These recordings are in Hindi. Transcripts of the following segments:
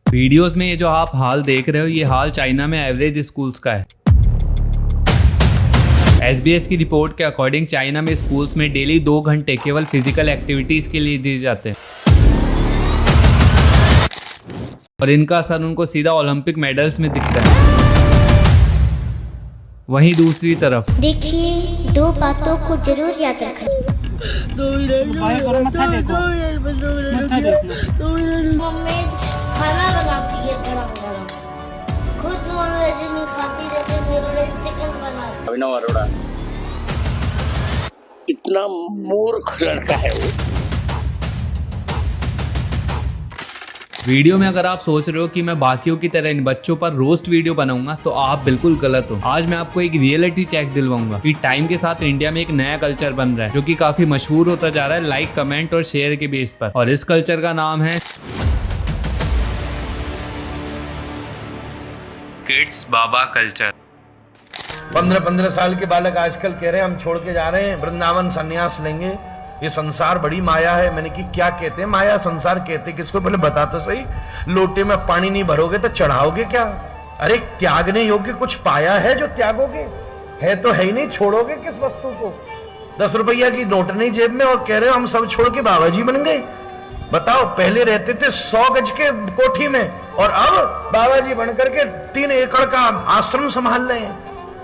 वीडियोस में ये जो आप हाल देख रहे हो, ये हाल चाइना में एवरेज स्कूल्स का है। SBS की रिपोर्ट के अकॉर्डिंग चाइना में स्कूल्स में डेली 2 घंटे केवल फिजिकल एक्टिविटीज के लिए दिए जाते हैं और इनका असर उनको सीधा ओलंपिक मेडल्स में दिखता है। वहीं दूसरी तरफ देखिए, 2 बातों को जरूर याद रखें। मम्मी खाना बनाती है गरम गरम, खुद नॉनवेज नहीं खाती रहती, मेरे लिए चिकन बनाती है। अभिनव अरोड़ा इतना मूर्ख लड़का है वो। वीडियो में अगर आप सोच रहे हो कि मैं बाकियों की तरह इन बच्चों पर रोस्ट वीडियो बनाऊंगा तो आप बिल्कुल गलत हो। आज मैं आपको एक रियलिटी चेक दिलवाऊंगा कि टाइम के साथ इंडिया में एक नया कल्चर बन रहा है जो कि काफी मशहूर होता जा रहा है लाइक, कमेंट और शेयर के बेस पर। और इस कल्चर का नाम है किड्स बाबा कल्चर। 15-15 साल के बालक आजकल कह रहे हैं हम छोड़ के जा रहे हैं, वृंदावन संन्यास लेंगे, ये संसार बड़ी माया है। मैंने कि क्या कहते हैं माया, संसार कहते किसको, पहले बता तो सही। लोटे में पानी नहीं भरोगे तो चढ़ाओगे क्या? अरे त्यागने योग्य कुछ पाया है जो त्यागोगे? है तो है ही नहीं, छोड़ोगे किस वस्तु को? 10 रुपया की नोट नहीं जेब में और कह रहे हो हम सब छोड़ के बाबा जी बन गए। बताओ, पहले रहते थे 100 गज के कोठी में और अब बाबा जी बनकर के 3 एकड़ का आश्रम संभाल रहे हैं।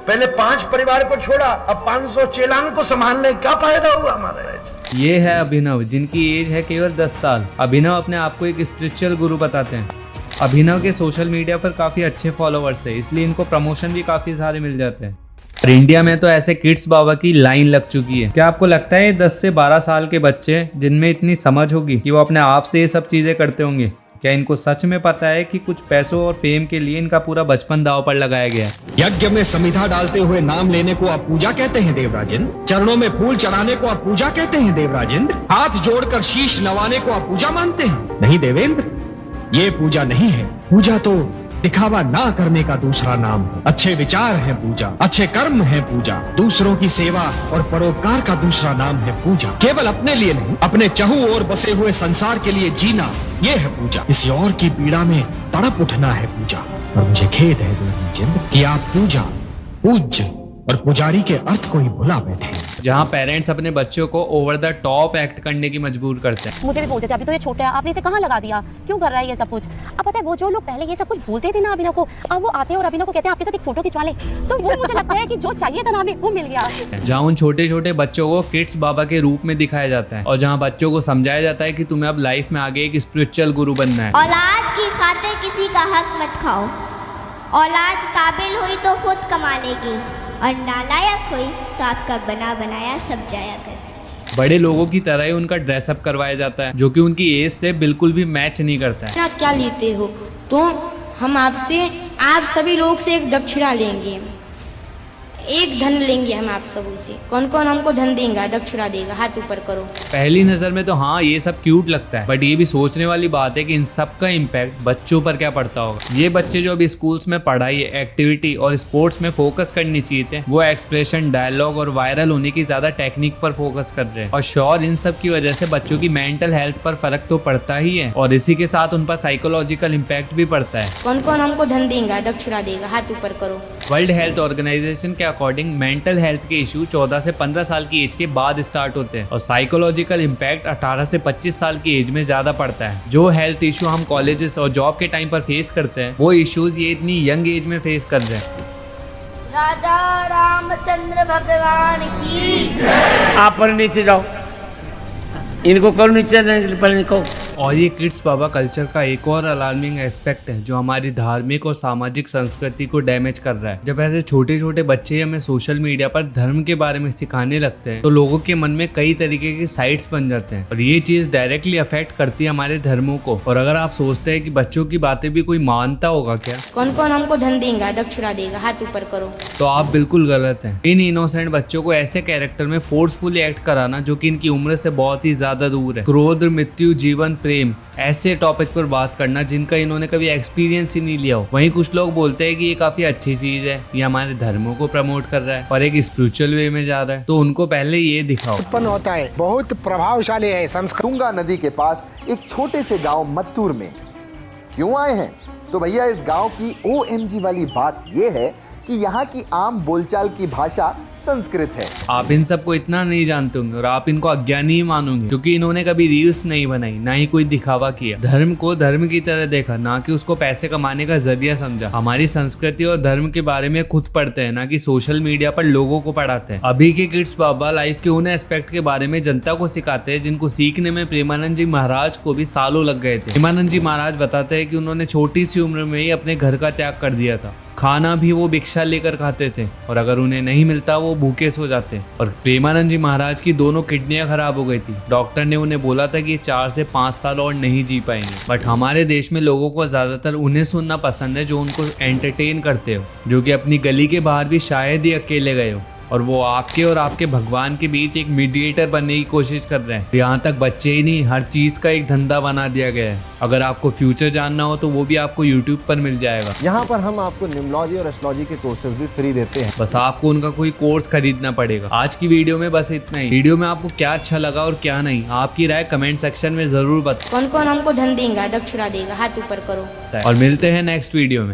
पहले 5 परिवार को छोड़ा, अब 500 चेलान को संभालने, क्या फायदा हुआ हमारा? ये है अभिनव, जिनकी एज है केवल 10 साल। अभिनव अपने आप को एक स्पिरिचुअल गुरु बताते हैं। अभिनव के सोशल मीडिया पर काफी अच्छे फॉलोअर्स है, इसलिए इनको प्रमोशन भी काफी सारे मिल जाते हैं। और इंडिया में तो ऐसे किड्स बाबा की लाइन लग चुकी है। क्या आपको लगता है 10 से 12 साल के बच्चे जिनमें इतनी समझ होगी कि वो अपने आप से ये सब चीजें करते होंगे, क्या इनको सच में पता है कि कुछ पैसों और फेम के लिए इनका पूरा बचपन दांव पर लगाया गया है? यज्ञ में समिधा डालते हुए नाम लेने को आप पूजा कहते हैं देवराजेंद्र। चरणों में फूल चढ़ाने को आप पूजा कहते हैं देवराजेंद्र। हाथ जोड़कर शीश नवाने को आप पूजा मानते हैं? नहीं देवेंद्र, ये पूजा नहीं है। पूजा तो दिखावा ना करने का दूसरा नाम है। अच्छे विचार है पूजा, अच्छे कर्म है पूजा, दूसरों की सेवा और परोपकार का दूसरा नाम है पूजा। केवल अपने लिए नहीं, अपने चहुं ओर बसे हुए संसार के लिए जीना, ये है पूजा। किसी और की पीड़ा में तड़प उठना है पूजा। और मुझे खेद है देवराजेंद्र कि आप पूजा, पूज्य और पुजारी के अर्थ को ही भुला बैठे। जहाँ पेरेंट्स अपने बच्चों को ओवर द टॉप एक्ट करने की मजबूर करते हैं। मुझे भी बोलते थे अभी तो ये छोटा है, आपने इसे कहाँ लगा दिया, क्यों कर रहा है ये सब कुछ। अब पता है वो जो लोग पहले ये सब कुछ बोलते थे ना अभिनव को, अब वो आते हैं और अभिनव को कहते हैं आपके साथ एक फोटो खिंचवा ले, तो वो मुझे लगता है कि जो चाहिए था ना हमें वो मिल गया। जहाँ उन छोटे छोटे बच्चों को किड्स बाबा के रूप में दिखाया जाता है और जहाँ बच्चों को समझाया जाता है कि तुम्हें अब लाइफ में आगे एक स्पिरिचुअल गुरु बनना है। औलाद की खातिर किसी का हक मत खाओ। औलाद काबिल हुई तो खुद कमा लेगी और नालायक हुई तो आपका बना बनाया सब जाया कर। बड़े लोगों की तरह ही उनका ड्रेसअप करवाया जाता है जो कि उनकी एज से बिल्कुल भी मैच नहीं करता है। आप क्या लेते हो? तो हम आपसे, आप सभी लोग से एक दक्षिणा लेंगे, एक धन लेंगे हम आप सबों से। कौन कौन हमको धन देगा, दक्षिणा देगा? हाथ ऊपर करो। पहली नजर में तो हाँ ये सब क्यूट लगता है, बट ये भी सोचने वाली बात है कि इन सब का इम्पैक्ट बच्चों पर क्या पड़ता होगा। ये बच्चे जो अभी स्कूल्स में पढ़ाई, एक्टिविटी और स्पोर्ट्स में फोकस करनी चाहिए थे, वो एक्सप्रेशन, डायलॉग और वायरल होने की ज्यादा टेक्निक पर फोकस कर रहे हैं। और श्योर इन सब की वजह से बच्चों की मेंटल हेल्थ पर फर्क तो पड़ता ही है और इसी के साथ उन पर साइकोलॉजिकल इम्पैक्ट भी पड़ता है। कौन कौन हमको धन देगा, दक्षिणा देगा? हाथ ऊपर करो। वर्ल्ड हेल्थ ऑर्गेनाइजेशन के अकॉर्डिंग मेंटल हेल्थ के इशू 14 से 15 साल की एज के बाद स्टार्ट होते हैं और साइकोलॉजिकल इम्पैक्ट 18 से 25 साल की एज में ज्यादा पड़ता है। जो हेल्थ इशू हम कॉलेजेस और जॉब के टाइम पर फेस करते हैं, वो इश्यूज ये इतनी यंग एज में फेस कर रहे हैं। राजा रामचंद्र भगवान की। आप पर नीचे जाओ, इनको करो नीचे, पहले कहो। और ये किड्स बाबा कल्चर का एक और अलार्मिंग एस्पेक्ट है जो हमारी धार्मिक और सामाजिक संस्कृति को डैमेज कर रहा है। जब ऐसे छोटे छोटे बच्चे हमें सोशल मीडिया पर धर्म के बारे में सिखाने लगते हैं तो लोगों के मन में कई तरीके के साइट्स बन जाते हैं और ये चीज डायरेक्टली अफेक्ट करती है हमारे धर्मों को। और अगर आप सोचते हैं कि बच्चों की बातें भी कोई मानता होगा क्या, कौन कौन हमको धन देगा, दक्षिणा देगा? हाथ ऊपर करो। तो आप बिल्कुल गलत हैं। इन इनोसेंट बच्चों को ऐसे कैरेक्टर में फोर्सफुली एक्ट कराना जो कि इनकी उम्र से बहुत ही ज्यादा दूर है। क्रोध, मृत्यु, जीवन, प्रेम, ऐसे टॉपिक पर बात करना जिनका इन्होंने कभी एक्सपीरियंस ही नहीं लिया हो। वहीं कुछ लोग बोलते हैं कि ये काफी अच्छी चीज है, ये हमारे धर्मों को प्रमोट कर रहा है और एक स्पिरिचुअल वे में जा रहा है, तो उनको पहले ये दिखाओ। उत्पन्न होता है, बहुत प्रभावशाली है संस्कृत। तुंगा नदी के पास एक छोटे से गांव मत्तूर में क्यों आए हैं? तो भैया इस गांव की OMG वाली बात यह है कि यहाँ की आम बोलचाल की भाषा संस्कृत है। आप इन सबको इतना नहीं जानते होंगे और आप इनको अज्ञानी ही मानोगे, क्योंकि इन्होंने कभी रील्स नहीं बनाई, ना ही कोई दिखावा किया। धर्म को धर्म की तरह देखा, ना कि उसको पैसे कमाने का जरिया समझा। हमारी संस्कृति और धर्म के बारे में खुद पढ़ते हैं, ना कि सोशल मीडिया पर लोगों को पढ़ाते हैं। अभी के किड्स बाबा लाइफ के उन एस्पेक्ट के बारे में जनता को सिखाते हैं जिनको सीखने में प्रेमानंद जी महाराज को भी सालों लग गए थे। प्रेमानंद जी महाराज बताते हैं कि उन्होंने छोटी सी उम्र में ही अपने घर का त्याग कर दिया था। खाना भी वो भिक्षा लेकर खाते थे और अगर उन्हें नहीं मिलता वो भूखे सो जाते। और प्रेमानंद जी महाराज की दोनों किडनियां खराब हो गई थी। डॉक्टर ने उन्हें बोला था कि 4 से 5 साल और नहीं जी पाएंगे। बट हमारे देश में लोगों को ज्यादातर उन्हें सुनना पसंद है जो उनको एंटरटेन करते हो, जो कि अपनी गली के बाहर भी शायद ही अकेले गए हो और वो आपके और आपके भगवान के बीच एक मीडिएटर बनने की कोशिश कर रहे हैं। यहाँ तक बच्चे ही नहीं, हर चीज का एक धंधा बना दिया गया है। अगर आपको फ्यूचर जानना हो तो वो भी आपको YouTube पर मिल जाएगा। यहाँ पर हम आपको न्यूमरोलॉजी और एस्ट्रोलॉजी के कोर्सेज भी फ्री देते हैं, बस आपको उनका कोई कोर्स खरीदना पड़ेगा। आज की वीडियो में बस इतना ही। वीडियो में आपको क्या अच्छा लगा और क्या नहीं, आपकी राय कमेंट सेक्शन में जरूर बताओ। कौन कौन हमको धन देगा, दक्षिणा देगा, हाथ ऊपर करो। और मिलते हैं नेक्स्ट वीडियो में।